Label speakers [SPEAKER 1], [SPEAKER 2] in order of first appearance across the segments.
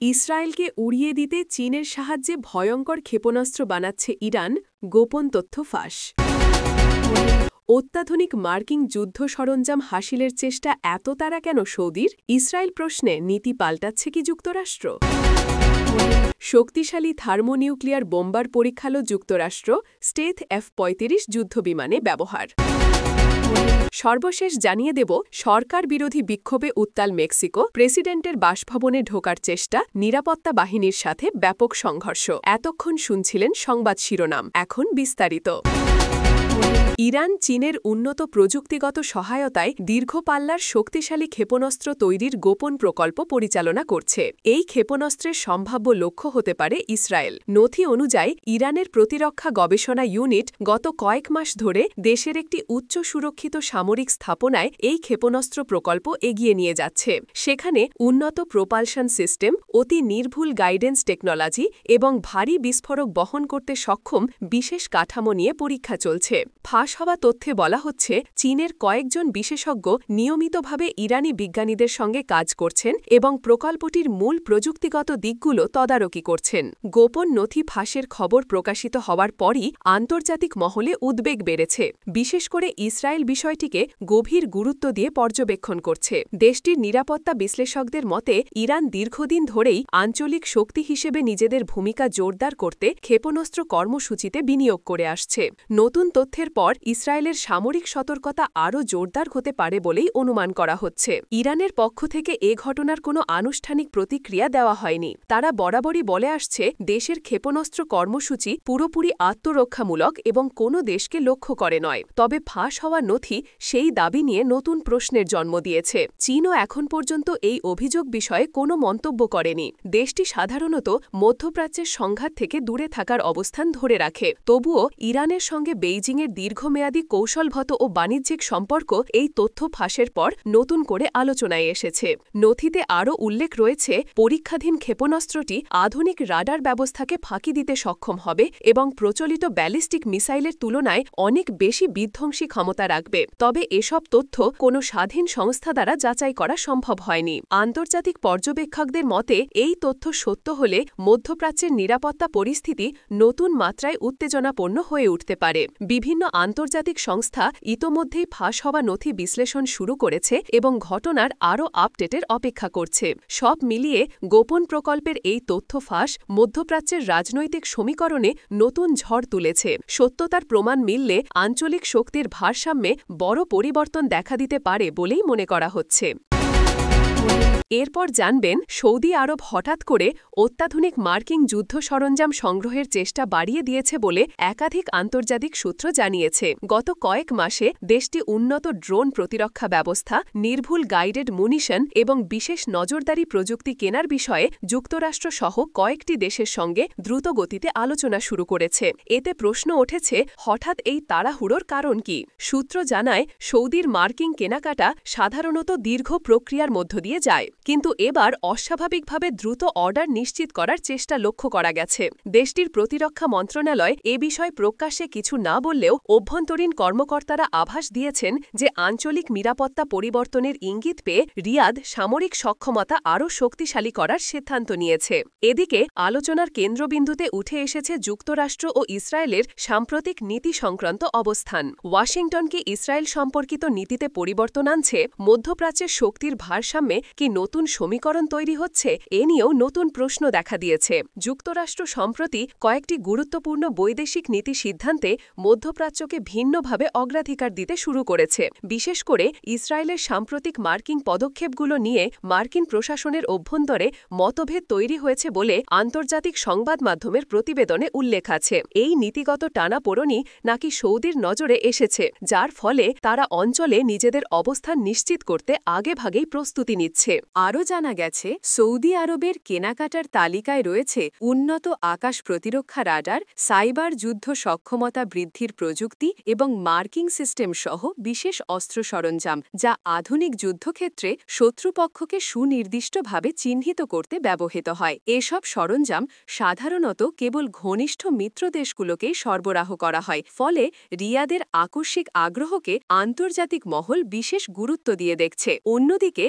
[SPEAKER 1] ইসরায়েলকে উড়িয়ে দিতে চীনের সাহায্যে ভয়ঙ্কর ক্ষেপণাস্ত্র বানাচ্ছে ইরান, গোপন তথ্য ফাঁস। অত্যাধুনিক মার্কিন যুদ্ধ সরঞ্জাম হাসিলের চেষ্টা এত তাড়া কেন সৌদির? ইসরায়েল প্রশ্নে নীতি পাল্টাচ্ছে কি যুক্তরাষ্ট্র? শক্তিশালী থার্মোনিউক্লিয়ার বোম্বার পরীক্ষালো যুক্তরাষ্ট্র, স্টেথ F-35 যুদ্ধবিমানে ব্যবহার। সর্বশেষ জানিয়ে দেব, সরকার বিরোধী বিক্ষোভে উত্তাল মেক্সিকো, প্রেসিডেন্টের বাসভবনে ঢোকার চেষ্টা, নিরাপত্তা বাহিনীর সাথে ব্যাপক সংঘর্ষ। এতক্ষণ শুনছিলেন সংবাদ শিরোনাম, এখন বিস্তারিত। ইরান চীনের উন্নত প্রযুক্তিগত সহায়তায় দীর্ঘ পাল্লার শক্তিশালী ক্ষেপণাস্ত্র তৈরির গোপন প্রকল্প পরিচালনা করছে। এই ক্ষেপণাস্ত্রের সম্ভাব্য লক্ষ্য হতে পারে ইসরায়েল। নথি অনুযায়ী ইরানের প্রতিরক্ষা গবেষণা ইউনিট গত কয়েক মাস ধরে দেশের একটি উচ্চ সুরক্ষিত সামরিক স্থাপনায় এই ক্ষেপণাস্ত্র প্রকল্প এগিয়ে নিয়ে যাচ্ছে। সেখানে উন্নত প্রোপালশন সিস্টেম, অতি নির্ভুল গাইডেন্স টেকনোলজি এবং ভারী বিস্ফোরক বহন করতে সক্ষম বিশেষ কাঠামো নিয়ে পরীক্ষা চলছে। ফাঁস হওয়া তথ্যে বলা হচ্ছে, চীনের কয়েকজন বিশেষজ্ঞ নিয়মিতভাবে ইরানি বিজ্ঞানীদের সঙ্গে কাজ করছেন এবং প্রকল্পটির মূল প্রযুক্তিগত দিকগুলো তদারকি করছেন। গোপন নথি ফাঁসের খবর প্রকাশিত হওয়ার পরই আন্তর্জাতিক মহলে উদ্বেগ বেড়েছে। বিশেষ করে ইসরায়েল বিষয়টিকে গভীর গুরুত্ব দিয়ে পর্যবেক্ষণ করছে। দেশটির নিরাপত্তা বিশ্লেষকদের মতে, ইরান দীর্ঘদিন ধরেই আঞ্চলিক শক্তি হিসেবে নিজেদের ভূমিকা জোরদার করতে ক্ষেপণাস্ত্র কর্মসূচিতে বিনিয়োগ করে আসছে। নতুন তথ্যের পর ইসরায়েলের সামরিক সতর্কতা আরও জোরদার হতে পারে বলেই অনুমান করা হচ্ছে। ইরানের পক্ষ থেকে এ ঘটনার কোনো আনুষ্ঠানিক প্রতিক্রিয়া দেওয়া হয়নি। তারা বরাবরই বলে আসছে, দেশের ক্ষেপণাস্ত্র কর্মসূচি পুরোপুরি আত্মরক্ষামূলক এবং কোনো দেশকে লক্ষ্য করে নয়। তবে ফাঁস হওয়া নথি সেই দাবি নিয়ে নতুন প্রশ্নের জন্ম দিয়েছে। চীনও এখন পর্যন্ত এই অভিযোগ বিষয়ে কোনো মন্তব্য করেনি। দেশটি সাধারণত মধ্যপ্রাচ্যের সংঘাত থেকে দূরে থাকার অবস্থান ধরে রাখে। তবুও ইরানের সঙ্গে বেইজিংয়ের দীর্ঘমেয়াদী কৌশলগত ও বাণিজ্যিক সম্পর্ক এই তথ্য ফাঁসের পর নতুন করে আলোচনায় এসেছে। নথিতে আরও উল্লেখ রয়েছে, পরীক্ষাধীন ক্ষেপণাস্ত্রটি আধুনিক রাডার ব্যবস্থাকে ফাঁকি দিতে সক্ষম হবে এবং প্রচলিত ব্যালিস্টিক মিসাইলের তুলনায় অনেক বেশি বিধ্বংসী ক্ষমতা রাখবে। তবে এসব তথ্য কোনো স্বাধীন সংস্থা দ্বারা যাচাই করা সম্ভব হয়নি। আন্তর্জাতিক পর্যবেক্ষকদের মতে, এই তথ্য সত্য হলে মধ্যপ্রাচ্যের নিরাপত্তা পরিস্থিতি নতুন মাত্রায় উত্তেজনাপূর্ণ হয়ে উঠতে পারে। বিভিন্ন আন্তর্জাতিক সংস্থা ইতোমধ্যেই ফাঁস হওয়া নথি বিশ্লেষণ শুরু করেছে এবং ঘটনার আরও আপডেটের অপেক্ষা করছে। সব মিলিয়ে গোপন প্রকল্পের এই তথ্য ফাঁস মধ্যপ্রাচ্যের রাজনৈতিক সমীকরণে নতুন ঝড় তুলেছে। সত্যতার প্রমাণ মিললে আঞ্চলিক শক্তির ভারসাম্যে বড় পরিবর্তন দেখা দিতে পারে বলেই মনে করা হচ্ছে। এরপর জানবেন, সৌদি আরব হঠাৎ করে অত্যাধুনিক মার্কিন যুদ্ধ সরঞ্জাম সংগ্রহের চেষ্টা বাড়িয়ে দিয়েছে বলে একাধিক আন্তর্জাতিক সূত্র জানিয়েছে। গত কয়েক মাসে দেশটি উন্নত ড্রোন প্রতিরক্ষা ব্যবস্থা, নির্ভুল গাইডেড মুনিশন এবং বিশেষ নজরদারি প্রযুক্তি কেনার বিষয়ে যুক্তরাষ্ট্রসহ কয়েকটি দেশের সঙ্গে দ্রুত গতিতে আলোচনা শুরু করেছে। এতে প্রশ্ন উঠেছে, হঠাৎ এই তাড়াহুড়োর কারণ কি? সূত্র জানায়, সৌদির মার্কিন কেনাকাটা সাধারণত দীর্ঘ প্রক্রিয়ার মধ্য দিয়ে যায়, কিন্তু এবার অস্বাভাবিকভাবে দ্রুত অর্ডার নিশ্চিত করার চেষ্টা লক্ষ্য করা গেছে। দেশটির প্রতিরক্ষা মন্ত্রণালয় এ বিষয়ে প্রকাশ্যে কিছু না বললেও অভ্যন্তরীণ কর্মকর্তারা আভাস দিয়েছেন যে আঞ্চলিক নিরাপত্তা পরিবর্তনের ইঙ্গিত পেয়ে রিয়াদ সামরিক সক্ষমতা আরও শক্তিশালী করার সিদ্ধান্ত নিয়েছে। এদিকে আলোচনার কেন্দ্রবিন্দুতে উঠে এসেছে যুক্তরাষ্ট্র ও ইসরায়েলের সাম্প্রতিক নীতি সংক্রান্ত অবস্থান। ওয়াশিংটনকে ইসরায়েল সম্পর্কিত নীতিতে পরিবর্তন আনছে? মধ্যপ্রাচ্যের শক্তির ভারসাম্যে কি নতুন সমীকরণ তৈরি হচ্ছে? এ নিয়েও নতুন প্রশ্ন দেখা দিয়েছে। যুক্তরাষ্ট্র সম্প্রতি কয়েকটি গুরুত্বপূর্ণ বৈদেশিক নীতি সিদ্ধান্তে মধ্যপ্রাচ্যকে ভিন্নভাবে অগ্রাধিকার দিতে শুরু করেছে। বিশেষ করে ইসরায়েলের সাম্প্রতিক মার্কিন পদক্ষেপগুলো নিয়ে মার্কিন প্রশাসনের অভ্যন্তরে মতভেদ তৈরি হয়েছে বলে আন্তর্জাতিক সংবাদ মাধ্যমের প্রতিবেদনে উল্লেখ আছে। এই নীতিগত টানাপোড়েনই নাকি সৌদির নজরে এসেছে, যার ফলে তারা অঞ্চলে নিজেদের অবস্থান নিশ্চিত করতে আগেভাগেই প্রস্তুতি নিচ্ছে। আরও জানা গেছে, সৌদি আরবের কেনাকাটার তালিকায় রয়েছে উন্নত আকাশ প্রতিরক্ষা রাডার, সাইবার যুদ্ধ সক্ষমতা বৃদ্ধির প্রযুক্তি এবং মার্কিং সিস্টেম সহ বিশেষ অস্ত্র সরঞ্জাম, যা আধুনিক যুদ্ধক্ষেত্রে শত্রুপক্ষকে সুনির্দিষ্টভাবে চিহ্নিত করতে ব্যবহৃত হয়। এসব সরঞ্জাম সাধারণত কেবল ঘনিষ্ঠ মিত্রদেশগুলোকেই সরবরাহ করা হয়, ফলে রিয়াদের আকস্মিক আগ্রহকে আন্তর্জাতিক মহল বিশেষ গুরুত্ব দিয়ে দেখছে। অন্যদিকে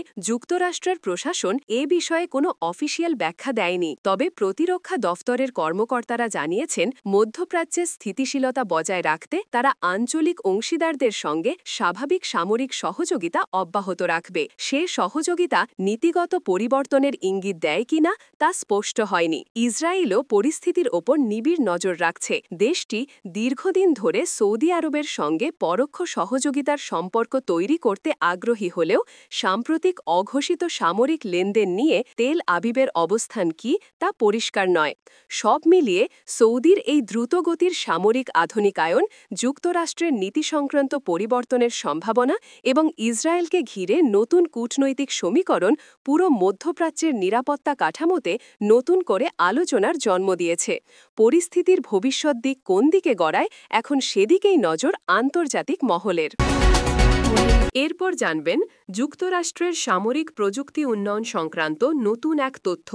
[SPEAKER 1] যুক্তরাষ্ট্রের প্রশাসন এ বিষয়ে কোনো অফিসিয়াল ব্যাখ্যা দেয়নি, তবে প্রতিরক্ষা দফতরের কর্মকর্তারা জানিয়েছেন মধ্যপ্রাচ্যে স্থিতিশীলতা বজায় রাখতে তারা আঞ্চলিক অংশীদারদের সঙ্গে স্বাভাবিক সামরিক সহযোগিতা অব্যাহত রাখবে। সে সহযোগিতা নীতিগত পরিবর্তনের ইঙ্গিত দেয় কিনা তা স্পষ্ট হয়নি। ইসরায়েলও পরিস্থিতির ওপর নিবিড় নজর রাখছে। দেশটি দীর্ঘদিন ধরে সৌদি আরবের সঙ্গে পরোক্ষ সহযোগিতার সম্পর্ক তৈরি করতে আগ্রহী হলেও সাম্প্রতিক অঘোষিত সামরিক লেনদেন নিয়ে তেল আবিবের অবস্থান কি তা পরিষ্কার নয়। সব মিলিয়ে সৌদির এই দ্রুতগতির সামরিক আধুনিকায়ন, যুক্তরাষ্ট্রের নীতি সংক্রান্ত পরিবর্তনের সম্ভাবনা এবং ইসরায়েলকে ঘিরে নতুন কূটনৈতিক সমীকরণ পুরো মধ্যপ্রাচ্যের নিরাপত্তা কাঠামোতে নতুন করে আলোচনার জন্ম দিয়েছে। পরিস্থিতির ভবিষ্যৎ দিক কোন দিকে গড়ায়, এখন সেদিকেই নজর আন্তর্জাতিক মহলের। এরপর জানবেন যুক্তরাষ্ট্রের সামরিক প্রযুক্তি উন্নয়ন সংক্রান্ত নতুন এক তথ্য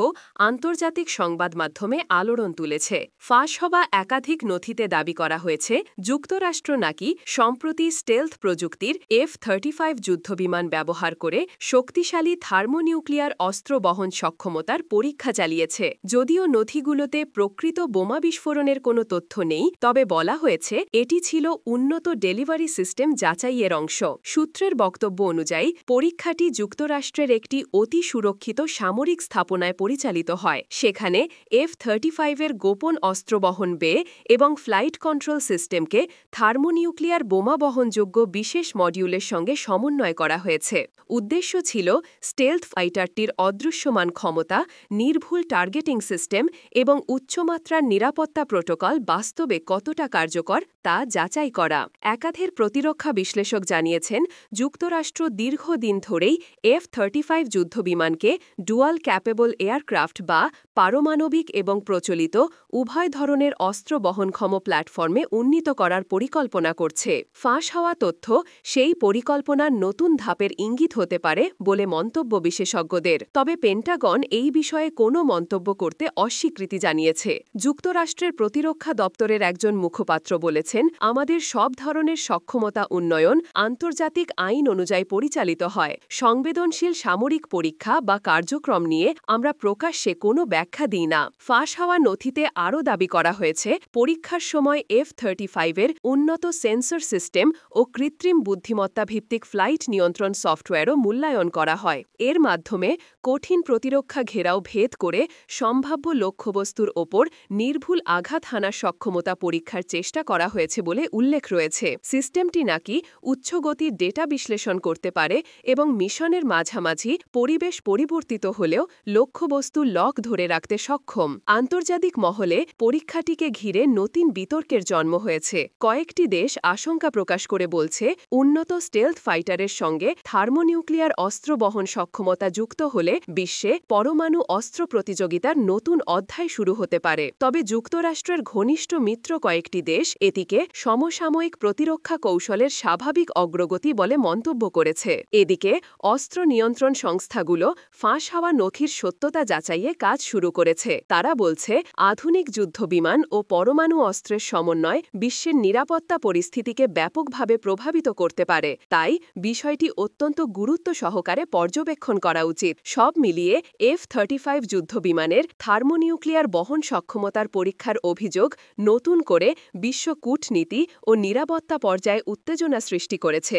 [SPEAKER 1] আন্তর্জাতিক সংবাদ মাধ্যমে আলোড়ন তুলেছে। ফাঁস হওয়া একাধিক নথিতে দাবি করা হয়েছে যুক্তরাষ্ট্র নাকি সম্প্রতি স্টেলথ প্রযুক্তির F-35 যুদ্ধবিমান ব্যবহার করে শক্তিশালী থার্মোনিউক্লিয়ার অস্ত্র বহন সক্ষমতার পরীক্ষা চালিয়েছে। যদিও নথিগুলোতে প্রকৃত বোমা বিস্ফোরণের কোনো তথ্য নেই, তবে বলা হয়েছে এটি ছিল উন্নত ডেলিভারি সিস্টেম যাচাইয়ের অংশ। সূত্রের বক্তব্য অনুযায়ী পরীক্ষাটি যুক্তরাষ্ট্রের একটি অতি সুরক্ষিত সামরিক স্থাপনায় পরিচালিত হয়। সেখানে F-35-এর গোপন অস্ত্রবহন বে এবং ফ্লাইট কন্ট্রোল সিস্টেমকে থার্মোনিউক্লিয়ার বোমা বহনযোগ্য বিশেষ মডিউলের সঙ্গে সমন্বয় করা হয়েছে। উদ্দেশ্য ছিল স্টেলথ ফাইটারটির অদৃশ্যমান ক্ষমতা, নির্ভুল টার্গেটিং সিস্টেম এবং উচ্চমাত্রার নিরাপত্তা প্রোটোকল বাস্তবে কতটা কার্যকর তা যাচাই করা। একাধিক প্রতিরক্ষা বিশ্লেষক জানিয়েছেন যুক্তরাষ্ট্র দীর্ঘদিন ধরেই F-35 যুদ্ধবিমানকে ডুয়াল ক্যাপেবল এয়ারক্রাফট বা পারমাণবিক এবং প্রচলিত উভয় ধরনের অস্ত্র বহনক্ষম প্ল্যাটফর্মে উন্নীত করার পরিকল্পনা করছে। ফাঁস হওয়া তথ্য সেই পরিকল্পনার নতুন ধাপের ইঙ্গিত হতে পারে বলে মন্তব্য বিশেষজ্ঞদের। তবে পেন্টাগন এই বিষয়ে কোনো মন্তব্য করতে অস্বীকৃতি জানিয়েছে। যুক্তরাষ্ট্রের প্রতিরক্ষা দপ্তরের একজন মুখপাত্র বলেছেন, আমাদের সব ধরনের সক্ষমতা উন্নয়ন আন্তর্জাতিক আইন অনুযায়ী পরিচালিত হয়। সংবেদনশীল সামরিক পরীক্ষা বা কার্যক্রম নিয়ে আমরা প্রকাশ্যে কোনো ব্যাখ্যা দিই না। ফাঁস হওয়া নথিতে আরও দাবি করা হয়েছে পরীক্ষার সময় F-35-এর উন্নত সেন্সর সিস্টেম ও কৃত্রিম বুদ্ধিমত্তা ভিত্তিক ফ্লাইট নিয়ন্ত্রণ সফটওয়্যারও মূল্যায়ন করা হয়। এর মাধ্যমে কঠিন প্রতিরক্ষা ঘেরাও ভেদ করে সম্ভাব্য লক্ষ্যবস্তুর ওপর নির্ভুল আঘাত হানার সক্ষমতা পরীক্ষার চেষ্টা করা হয়েছে বলে উল্লেখ রয়েছে। সিস্টেমটি নাকি উচ্চগতির ডেটা বিশ্লেষণ করতে পারে এবং মিশনের মাঝামাঝি পরিবেশ পরিবর্তিত হলেও লক্ষ্যবস্তু লক ধরে রাখতে সক্ষম। আন্তর্জাতিক মহলে পরীক্ষাটিকে ঘিরে নতুন বিতর্কের জন্ম হয়েছে। কয়েকটি দেশ আশঙ্কা প্রকাশ করে বলছে, উন্নত স্টেলথ ফাইটারের সঙ্গে থার্মোনিউক্লিয়ার অস্ত্র বহন সক্ষমতা যুক্ত হলে বিশ্বে পরমাণু অস্ত্র প্রতিযোগিতার নতুন অধ্যায় শুরু হতে পারে। তবে যুক্তরাষ্ট্রের ঘনিষ্ঠ মিত্র কয়েকটি দেশ এটিকে সমসাময়িক প্রতিরক্ষা কৌশলের স্বাভাবিক অগ্রগতি বলে মন্তব্য করেছে। এদিকে অস্ত্র নিয়ন্ত্রণ সংস্থাগুলো ফাঁস হওয়া নথির সত্যতা যাচাইয়ে কাজ শুরু করেছে। তারা বলছে, আধুনিক যুদ্ধবিমান ও পরমাণু অস্ত্রের সমন্বয় বিশ্বের নিরাপত্তা পরিস্থিতিকে ব্যাপকভাবে প্রভাবিত করতে পারে। তাই বিষয়টি অত্যন্ত গুরুত্ব সহকারে পর্যবেক্ষণ করা উচিত। সব মিলিয়ে F-35 যুদ্ধবিমানের থার্মোনিউক্লিয়ার বহন সক্ষমতার পরীক্ষার অভিযোগ নতুন করে বিশ্ব কূটনীতি ও নিরাপত্তা পর্যায়ে উত্তেজনা সৃষ্টি করেছে।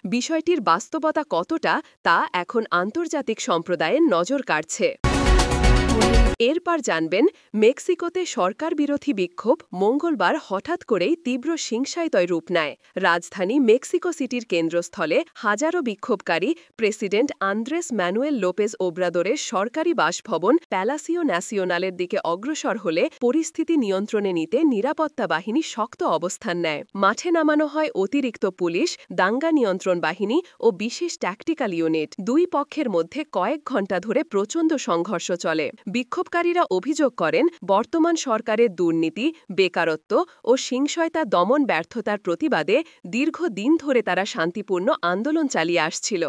[SPEAKER 1] বিষয়টির বাস্তবতা কতটা তা এখন আন্তর্জাতিক সম্প্রদায়ের নজর কাড়ছে। এরপর জানবেন মেক্সিকোতে সরকার বিরোধী বিক্ষোভ মঙ্গলবার হঠাৎ করেই তীব্র হিংসায়তয় রূপ নেয়। রাজধানী মেক্সিকো সিটির কেন্দ্রস্থলে হাজারো বিক্ষোভকারী প্রেসিডেন্ট আন্দ্রেস ম্যানুয়েল লোপেজ ওব্রাদোরের সরকারি বাসভবন প্যালাসিও ন্যাসিওনালের দিকে অগ্রসর হলে পরিস্থিতি নিয়ন্ত্রণে নিতে নিরাপত্তা বাহিনী শক্ত অবস্থান নেয়। মাঠে নামানো হয় অতিরিক্ত পুলিশ, দাঙ্গা নিয়ন্ত্রণ বাহিনী ও বিশেষ ট্যাকটিক্যাল ইউনিট। দুই পক্ষের মধ্যে কয়েক ঘণ্টা ধরে প্রচণ্ড সংঘর্ষ চলে। বিক্ষোভকারীরা অভিযোগ করেন, বর্তমান সরকারের দুর্নীতি, বেকারত্ব ও হিংসয়তা দমন ব্যর্থতার প্রতিবাদে দীর্ঘদিন ধরে তারা শান্তিপূর্ণ আন্দোলন চালিয়ে আসছিল।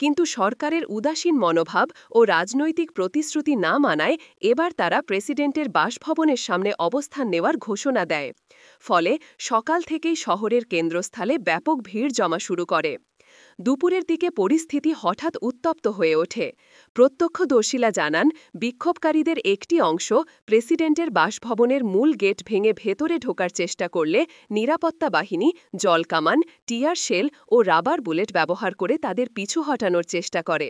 [SPEAKER 1] কিন্তু সরকারের উদাসীন মনোভাব ও রাজনৈতিক প্রতিশ্রুতি না মানায় এবার তারা প্রেসিডেন্টের বাসভবনের সামনে অবস্থান নেওয়ার ঘোষণা দেয়। ফলে সকাল থেকেই শহরের কেন্দ্রস্থলে ব্যাপক ভিড় জমা শুরু করে। দুপুরের দিকে পরিস্থিতি হঠাৎ উত্তপ্ত হয়ে ওঠে। প্রত্যক্ষদর্শীরা জানান, বিক্ষোভকারীদের একটি অংশ প্রেসিডেন্টের বাসভবনের মূল গেট ভেঙে ভেতরে ঢোকার চেষ্টা করলে নিরাপত্তা বাহিনী জলকামান, টিয়ার শেল ও রাবার বুলেট ব্যবহার করে তাদের পিছু হটানোর চেষ্টা করে।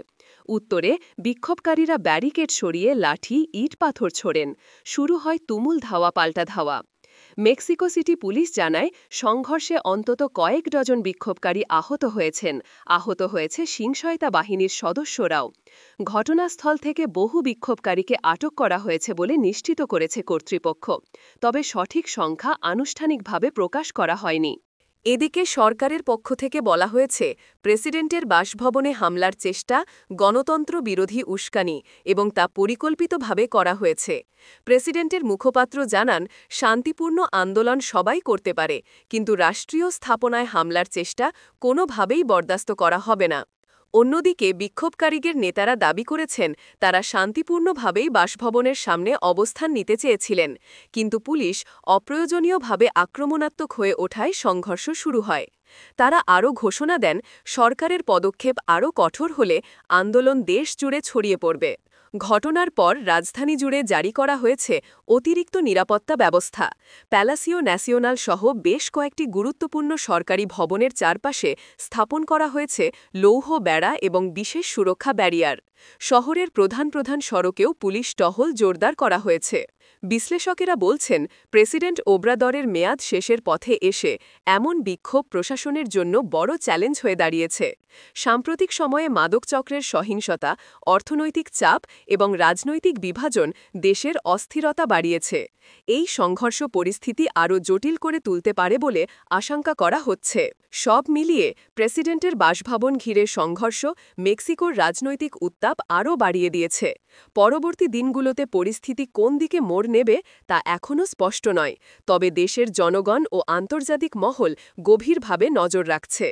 [SPEAKER 1] উত্তরে বিক্ষোভকারীরা ব্যারিকেড সরিয়ে লাঠি, ইট পাথর ছোড়েন। শুরু হয় তুমুল ধাওয়া পাল্টা ধাওয়া। মেক্সিকো সিটি পুলিশ জানায়, সংঘর্ষে অন্তত কয়েক ডজন বিক্ষোভকারী আহত হয়েছেন। আহত হয়েছে সিংসয়তা বাহিনীর সদস্যরাও। ঘটনাস্থল থেকে বহু বিক্ষোভকারীকে আটক করা হয়েছে বলে নিশ্চিত করেছে কর্তৃপক্ষ। তবে সঠিক সংখ্যা আনুষ্ঠানিকভাবে প্রকাশ করা হয়নি। এদিকে সরকারের পক্ষ থেকে বলা হয়েছে, প্রেসিডেন্টের বাসভবনে হামলার চেষ্টা গণতন্ত্র বিরোধী উস্কানি এবং তা পরিকল্পিতভাবে করা হয়েছে। প্রেসিডেন্টের মুখপাত্র জানান, শান্তিপূর্ণ আন্দোলন সবাই করতে পারে, কিন্তু রাষ্ট্রীয় স্থাপনায় হামলার চেষ্টা কোনোভাবেই বরদাস্ত করা হবে না। অন্যদিকে বিক্ষোভকারীদের নেতারা দাবি করেছেন, তারা শান্তিপূর্ণভাবেই বাসভবনের সামনে অবস্থান নিতে চেয়েছিলেন, কিন্তু পুলিশ অপ্রয়োজনীয়ভাবে আক্রমণাত্মক হয়ে ওঠায় সংঘর্ষ শুরু হয়। তারা আরও ঘোষণা দেন, সরকারের পদক্ষেপ আরও কঠোর হলে আন্দোলন দেশ জুড়ে ছড়িয়ে পড়বে। ঘটনার পর রাজধানী জুড়ে জারি করা হয়েছে অতিরিক্ত নিরাপত্তা ব্যবস্থা। প্যালাসিও ন্যাশনাল সহ বেশ কয়েকটি গুরুত্বপূর্ণ সরকারি ভবনের চারপাশে স্থাপন করা হয়েছে লৌহ বেড়া এবং বিশেষ সুরক্ষা ব্যারিয়ার। শহরের প্রধান প্রধান সড়কেও পুলিশ টহল জোরদার করা হয়েছে। বিশ্লেষকেরা বলছেন, প্রেসিডেন্ট ওব্রাদরের মেয়াদ শেষের পথে এসে এমন বিক্ষোভ প্রশাসনের জন্য বড় চ্যালেঞ্জ হয়ে দাঁড়িয়েছে। সাম্প্রতিক সময়ে মাদক চক্রের সহিংসতা, অর্থনৈতিক চাপ এবং রাজনৈতিক বিভাজন দেশের অস্থিরতা বাড়িয়েছে। এই সংঘর্ষ পরিস্থিতি আরও জটিল করে তুলতে পারে বলে আশঙ্কা করা হচ্ছে। সব মিলিয়ে প্রেসিডেন্টের বাসভবন ঘিরে সংঘর্ষ মেক্সিকোর রাজনৈতিক উত্তাপ আরও বাড়িয়ে দিয়েছে। পরবর্তী দিনগুলোতে পরিস্থিতি কোন দিকে মোড় নেবে তা এখনও স্পষ্ট নয়, তবে দেশের জনগণ ও আন্তর্জাতিক মহল গভীরভাবে নজর রাখছে।